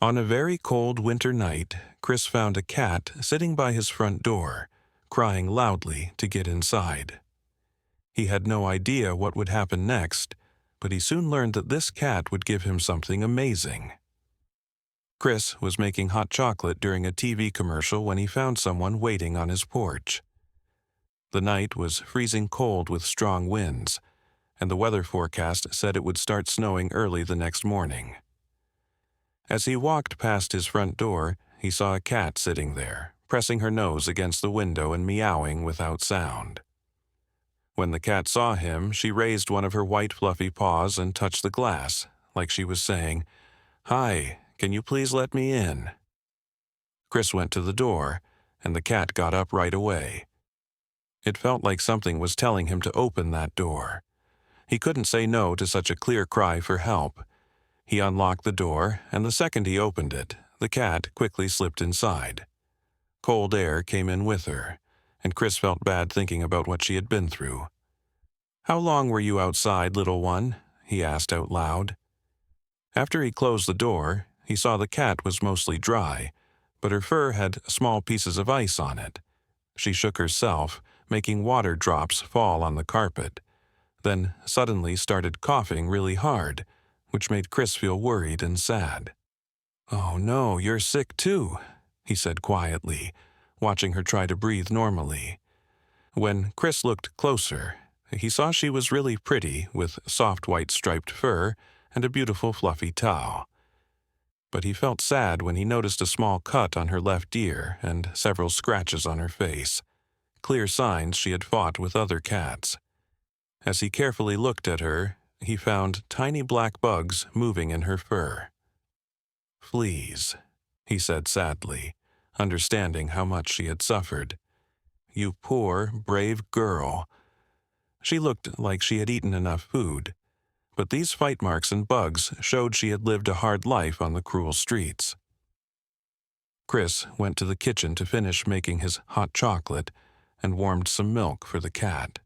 On a very cold winter night, Chris found a cat sitting by his front door, crying loudly to get inside. He had no idea what would happen next, but he soon learned that this cat would give him something amazing. Chris was making hot chocolate during a TV commercial when he found someone waiting on his porch. The night was freezing cold with strong winds, and the weather forecast said it would start snowing early the next morning. As he walked past his front door, he saw a cat sitting there, pressing her nose against the window and meowing without sound. When the cat saw him, she raised one of her white fluffy paws and touched the glass, like she was saying, "Hi, can you please let me in?" Chris went to the door, and the cat got up right away. It felt like something was telling him to open that door. He couldn't say no to such a clear cry for help. He unlocked the door, and the second he opened it, the cat quickly slipped inside. Cold air came in with her, and Chris felt bad thinking about what she had been through. "How long were you outside, little one?" he asked out loud. After he closed the door, he saw the cat was mostly dry, but her fur had small pieces of ice on it. She shook herself, making water drops fall on the carpet, then suddenly started coughing really hard, which made Chris feel worried and sad. "Oh no, you're sick too," he said quietly, watching her try to breathe normally. When Chris looked closer, he saw she was really pretty with soft white striped fur and a beautiful fluffy towel. But he felt sad when he noticed a small cut on her left ear and several scratches on her face, clear signs she had fought with other cats. As he carefully looked at her, he found tiny black bugs moving in her fur. "Fleas," he said sadly, understanding how much she had suffered. "You poor, brave girl." She looked like she had eaten enough food, but these fight marks and bugs showed she had lived a hard life on the cruel streets. Chris went to the kitchen to finish making his hot chocolate and warmed some milk for the cat.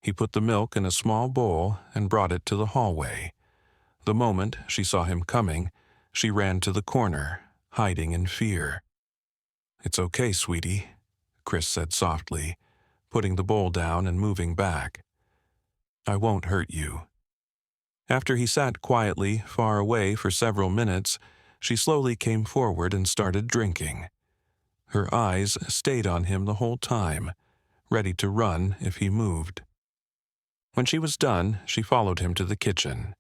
He put the milk in a small bowl and brought it to the hallway. The moment she saw him coming, she ran to the corner, hiding in fear. "It's okay, sweetie," Chris said softly, putting the bowl down and moving back. "I won't hurt you." After he sat quietly far away for several minutes, she slowly came forward and started drinking. Her eyes stayed on him the whole time, ready to run if he moved. When she was done, she followed him to the kitchen,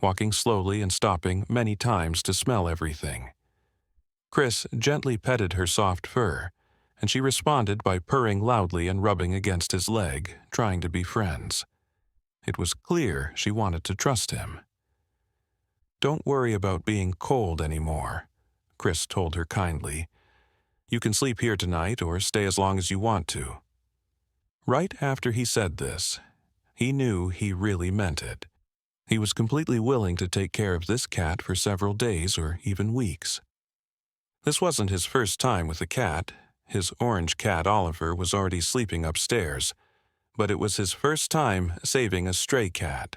walking slowly and stopping many times to smell everything. Chris gently petted her soft fur, and she responded by purring loudly and rubbing against his leg, trying to be friends. It was clear she wanted to trust him. "Don't worry about being cold anymore," Chris told her kindly. "You can sleep here tonight or stay as long as you want to." Right after he said this, he knew he really meant it. He was completely willing to take care of this cat for several days or even weeks. This wasn't his first time with a cat. His orange cat Oliver was already sleeping upstairs, but it was his first time saving a stray cat.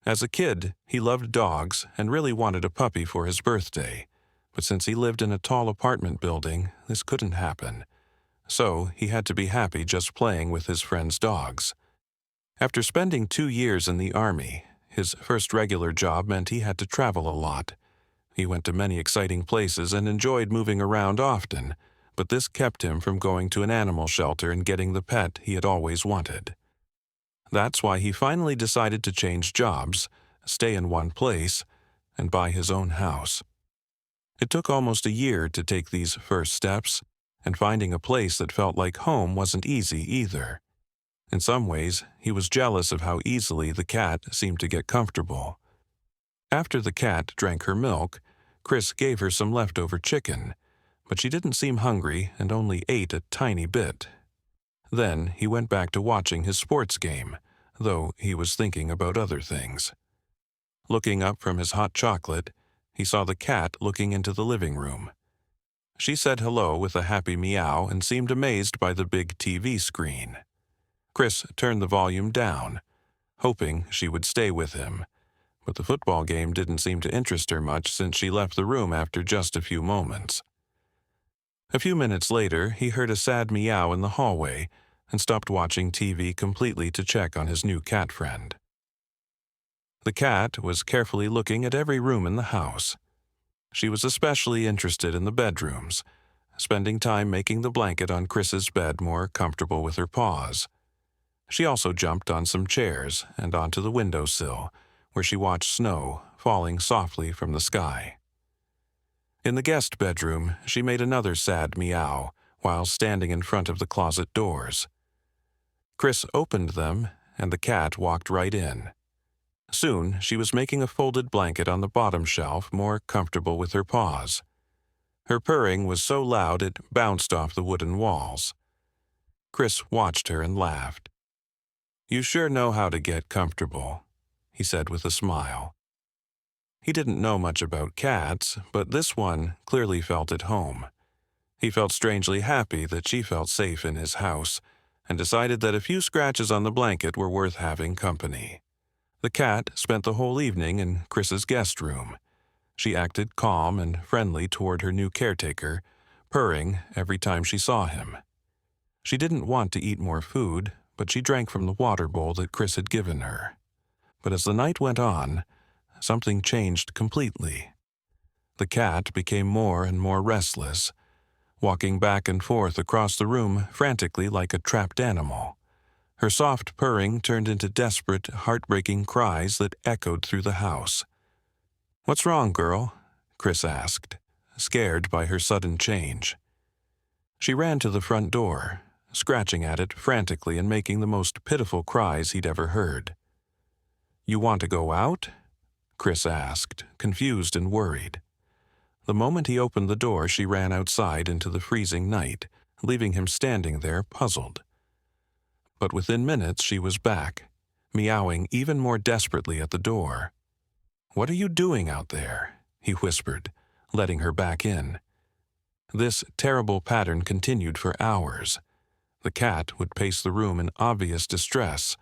As a kid, he loved dogs and really wanted a puppy for his birthday, but since he lived in a tall apartment building, this couldn't happen. So he had to be happy just playing with his friends' dogs. After spending 2 years in the Army, his first regular job meant he had to travel a lot. He went to many exciting places and enjoyed moving around often, but this kept him from going to an animal shelter and getting the pet he had always wanted. That's why he finally decided to change jobs, stay in one place, and buy his own house. It took almost a year to take these first steps, and finding a place that felt like home wasn't easy either. In some ways, he was jealous of how easily the cat seemed to get comfortable. After the cat drank her milk, Chris gave her some leftover chicken, but she didn't seem hungry and only ate a tiny bit. Then he went back to watching his sports game, though he was thinking about other things. Looking up from his hot chocolate, he saw the cat looking into the living room. She said hello with a happy meow and seemed amazed by the big TV screen. Chris turned the volume down, hoping she would stay with him, but the football game didn't seem to interest her much since she left the room after just a few moments. A few minutes later, he heard a sad meow in the hallway and stopped watching TV completely to check on his new cat friend. The cat was carefully looking at every room in the house. She was especially interested in the bedrooms, spending time making the blanket on Chris's bed more comfortable with her paws. She also jumped on some chairs and onto the windowsill, where she watched snow falling softly from the sky. In the guest bedroom, she made another sad meow while standing in front of the closet doors. Chris opened them, and the cat walked right in. Soon, she was making a folded blanket on the bottom shelf more comfortable with her paws. Her purring was so loud it bounced off the wooden walls. Chris watched her and laughed. "You sure know how to get comfortable," he said with a smile. He didn't know much about cats, but this one clearly felt at home. He felt strangely happy that she felt safe in his house, and decided that a few scratches on the blanket were worth having company. The cat spent the whole evening in Chris's guest room. She acted calm and friendly toward her new caretaker, purring every time she saw him. She didn't want to eat more food, but she drank from the water bowl that Chris had given her. But as the night went on, something changed completely. The cat became more and more restless, walking back and forth across the room frantically like a trapped animal. Her soft purring turned into desperate, heartbreaking cries that echoed through the house. "What's wrong, girl?" Chris asked, scared by her sudden change. She ran to the front door, scratching at it frantically and making the most pitiful cries he'd ever heard. "You want to go out?" Chris asked, confused and worried. The moment he opened the door, she ran outside into the freezing night, leaving him standing there puzzled. But within minutes she was back, meowing even more desperately at the door. "What are you doing out there?" he whispered, letting her back in. This terrible pattern continued for hours. The cat would pace the room in obvious distress,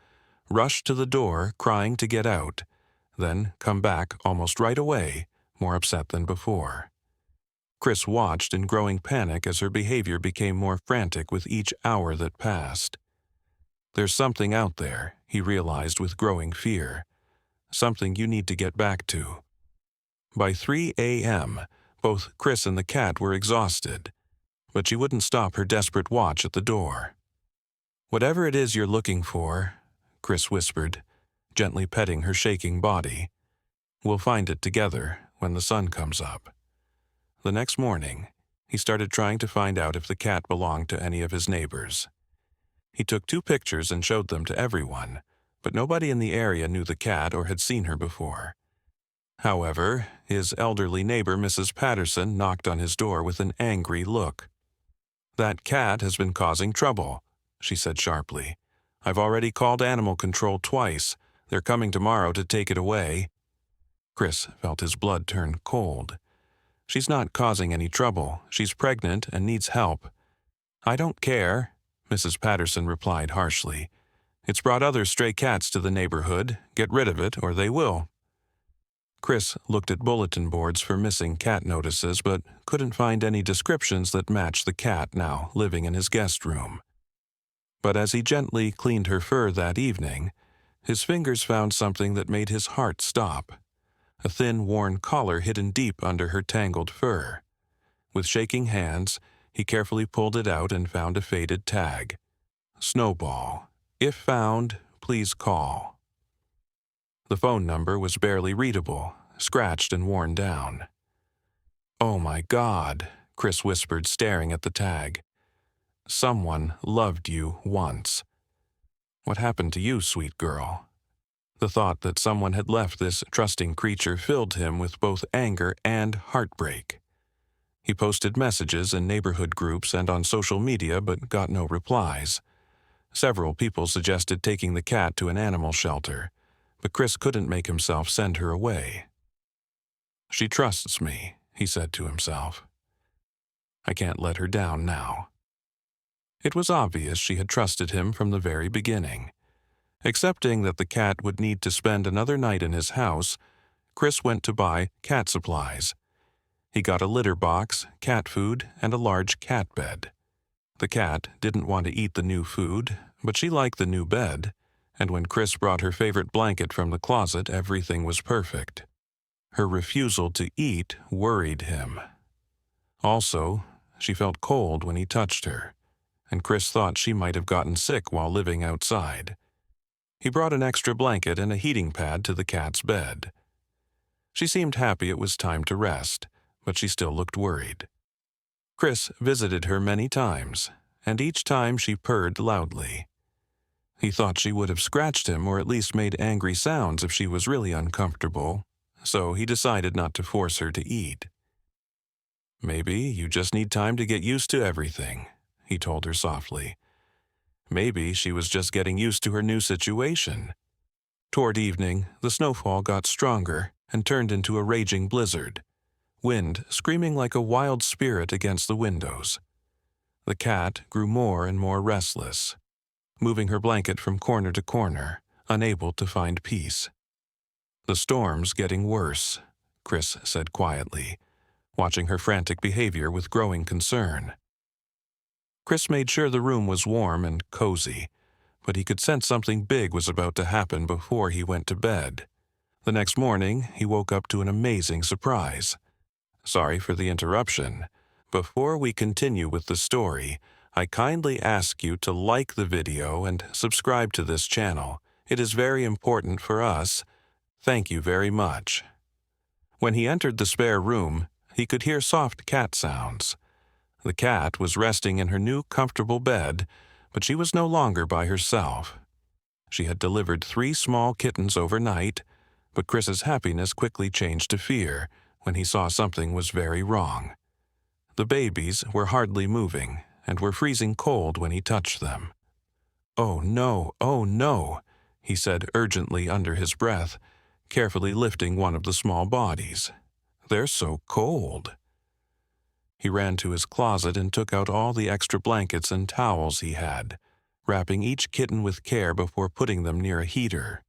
rush to the door crying to get out, then come back almost right away, more upset than before. Chris watched in growing panic as her behavior became more frantic with each hour that passed. "There's something out there," he realized with growing fear. "Something you need to get back to." By 3 a.m., both Chris and the cat were exhausted, but she wouldn't stop her desperate watch at the door. "Whatever it is you're looking for," Chris whispered, gently petting her shaking body, "we'll find it together when the sun comes up." The next morning, he started trying to find out if the cat belonged to any of his neighbors. He took 2 pictures and showed them to everyone, but nobody in the area knew the cat or had seen her before. However, his elderly neighbor, Mrs. Patterson, knocked on his door with an angry look. "That cat has been causing trouble," she said sharply. "I've already called animal control twice. They're coming tomorrow to take it away." Chris felt his blood turn cold. "She's not causing any trouble. She's pregnant and needs help." "I don't care," Mrs. Patterson replied harshly. "It's brought other stray cats to the neighborhood. Get rid of it, or they will." Chris looked at bulletin boards for missing cat notices, but couldn't find any descriptions that matched the cat now living in his guest room. But as he gently cleaned her fur that evening, his fingers found something that made his heart stop. A thin, worn collar hidden deep under her tangled fur. With shaking hands, he carefully pulled it out and found a faded tag. "Snowball. If found, please call." The phone number was barely readable, scratched and worn down. "Oh my God," Chris whispered, staring at the tag. "Someone loved you once. What happened to you, sweet girl?" The thought that someone had left this trusting creature filled him with both anger and heartbreak. He posted messages in neighborhood groups and on social media but got no replies. Several people suggested taking the cat to an animal shelter, but Chris couldn't make himself send her away. "She trusts me," he said to himself. "I can't let her down now." It was obvious she had trusted him from the very beginning. Accepting that the cat would need to spend another night in his house, Chris went to buy cat supplies. He got a litter box, cat food, and a large cat bed. The cat didn't want to eat the new food, but she liked the new bed, and when Chris brought her favorite blanket from the closet, everything was perfect. Her refusal to eat worried him. Also, she felt cold when he touched her, and Chris thought she might have gotten sick while living outside. He brought an extra blanket and a heating pad to the cat's bed. She seemed happy it was time to rest, but she still looked worried. Chris visited her many times, and each time she purred loudly. He thought she would have scratched him or at least made angry sounds if she was really uncomfortable, so he decided not to force her to eat. "Maybe you just need time to get used to everything," he told her softly. Maybe she was just getting used to her new situation. Toward evening, the snowfall got stronger and turned into a raging blizzard, wind screaming like a wild spirit against the windows. The cat grew more and more restless, moving her blanket from corner to corner, unable to find peace. "The storm's getting worse," Chris said quietly, watching her frantic behavior with growing concern. Chris made sure the room was warm and cozy, but he could sense something big was about to happen before he went to bed. The next morning, he woke up to an amazing surprise. Sorry for the interruption. Before we continue with the story, I kindly ask you to like the video and subscribe to this channel. It is very important for us. Thank you very much. When he entered the spare room, he could hear soft cat sounds. The cat was resting in her new comfortable bed, but she was no longer by herself. She had delivered 3 small kittens overnight, but Chris's happiness quickly changed to fear when he saw something was very wrong. The babies were hardly moving and were freezing cold when he touched them. "Oh no," he said urgently under his breath, carefully lifting one of the small bodies. "They're so cold." He ran to his closet and took out all the extra blankets and towels he had, wrapping each kitten with care before putting them near a heater.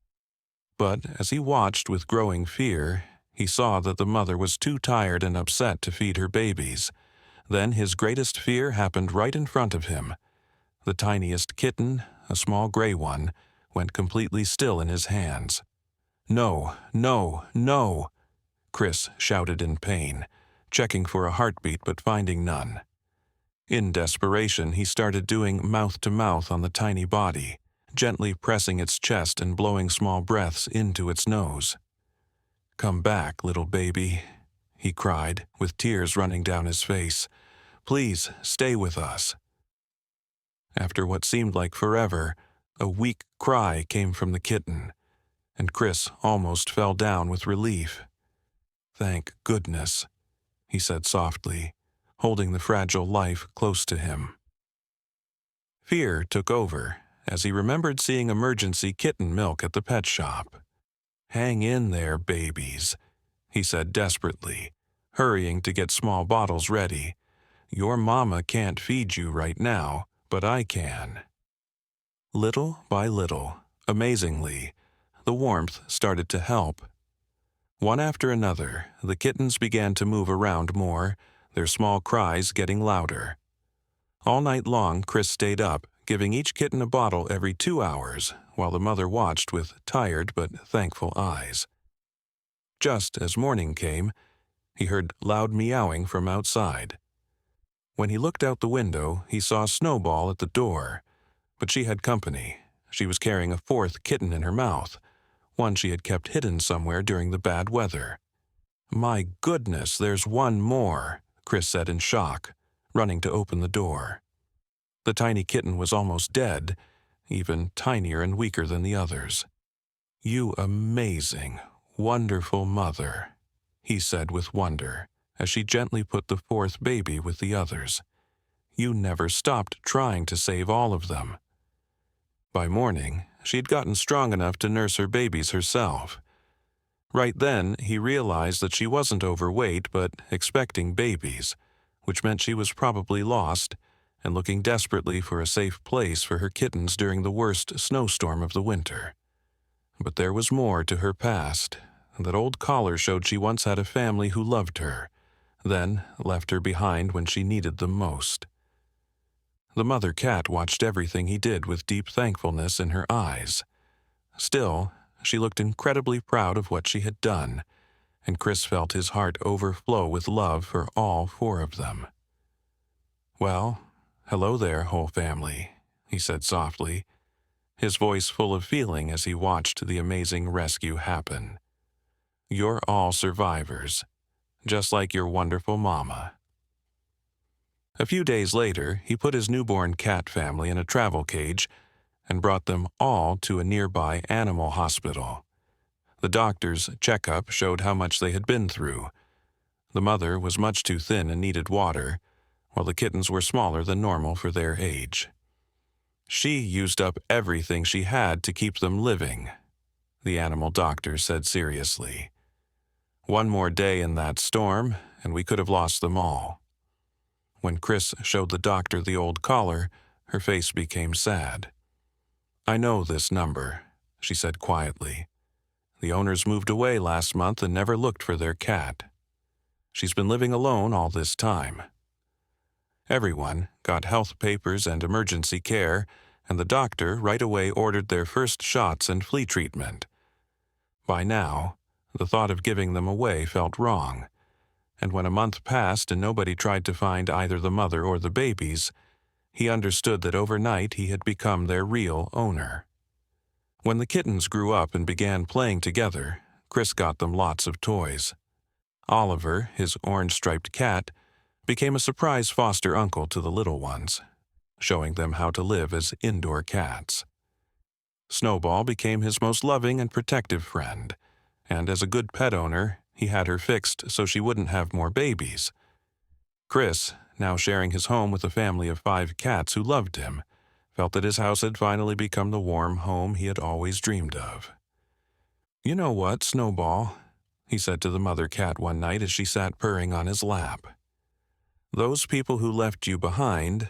But as he watched with growing fear, he saw that the mother was too tired and upset to feed her babies. Then his greatest fear happened right in front of him. The tiniest kitten, a small gray one, went completely still in his hands. "No, no, no!" Chris shouted in pain, checking for a heartbeat but finding none. In desperation, he started doing mouth-to-mouth on the tiny body, gently pressing its chest and blowing small breaths into its nose. "Come back, little baby," he cried, with tears running down his face. "Please, stay with us." After what seemed like forever, a weak cry came from the kitten, and Chris almost fell down with relief. "Thank goodness," he said softly, holding the fragile life close to him. Fear took over as he remembered seeing emergency kitten milk at the pet shop. "Hang in there, babies," he said desperately, hurrying to get small bottles ready. "Your mama can't feed you right now, but I can." Little by little, amazingly, the warmth started to help. One after another, the kittens began to move around more, their small cries getting louder. All night long, Chris stayed up, giving each kitten a bottle every 2 hours, while the mother watched with tired but thankful eyes. Just as morning came, he heard loud meowing from outside. When he looked out the window, he saw Snowball at the door, but she had company. She was carrying a 4th kitten in her mouth, one she had kept hidden somewhere during the bad weather. "My goodness, there's one more," Chris said in shock, running to open the door. The tiny kitten was almost dead, even tinier and weaker than the others. "You amazing, wonderful mother," he said with wonder, as she gently put the 4th baby with the others. "You never stopped trying to save all of them." By morning, she'd gotten strong enough to nurse her babies herself. Right then, he realized that she wasn't overweight but expecting babies, which meant she was probably lost and looking desperately for a safe place for her kittens during the worst snowstorm of the winter. But there was more to her past That old collar showed she once had a family who loved her, then left her behind when she needed them most. The mother cat watched everything he did with deep thankfulness in her eyes. Still, she looked incredibly proud of what she had done, and Chris felt his heart overflow with love for all four of them. "Well, hello there, whole family," he said softly, his voice full of feeling as he watched the amazing rescue happen. "You're all survivors, just like your wonderful mama." A few days later, he put his newborn cat family in a travel cage and brought them all to a nearby animal hospital. The doctor's checkup showed how much they had been through. The mother was much too thin and needed water, while the kittens were smaller than normal for their age. "She used up everything she had to keep them living," the animal doctor said seriously. "One more day in that storm, and we could have lost them all." When Chris showed the doctor the old collar, her face became sad. "I know this number," she said quietly. "The owners moved away last month and never looked for their cat. She's been living alone all this time." Everyone got health papers and emergency care, and the doctor right away ordered their first shots and flea treatment. By now, the thought of giving them away felt wrong, and when a month passed and nobody tried to find either the mother or the babies, he understood that overnight he had become their real owner. When the kittens grew up and began playing together, Chris got them lots of toys. Oliver, his orange-striped cat, became a surprise foster uncle to the little ones, showing them how to live as indoor cats. Snowball became his most loving and protective friend, and as a good pet owner, he had her fixed so she wouldn't have more babies. Chris, now sharing his home with a family of 5 cats who loved him, felt that his house had finally become the warm home he had always dreamed of. "You know what, Snowball?" he said to the mother cat one night as she sat purring on his lap. "Those people who left you behind,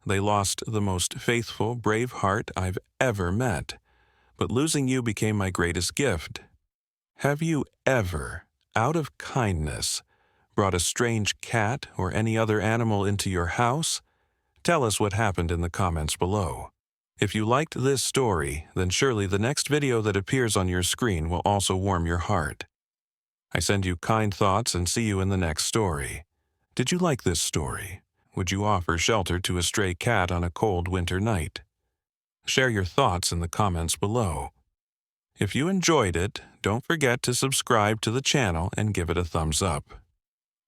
they lost the most faithful, brave heart I've ever met, but losing you became my greatest gift. Have you ever, out of kindness, brought a strange cat or any other animal into your house? Tell us what happened in the comments below. If you liked this story, then surely the next video that appears on your screen will also warm your heart. I send you kind thoughts and see you in the next story. Did you like this story? Would you offer shelter to a stray cat on a cold winter night? Share your thoughts in the comments below. If you enjoyed it, don't forget to subscribe to the channel and give it a thumbs up.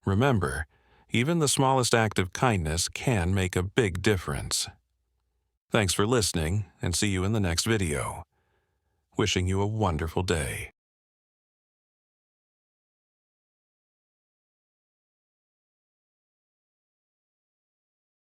Remember, even the smallest act of kindness can make a big difference. Thanks for listening, and see you in the next video. Wishing you a wonderful day.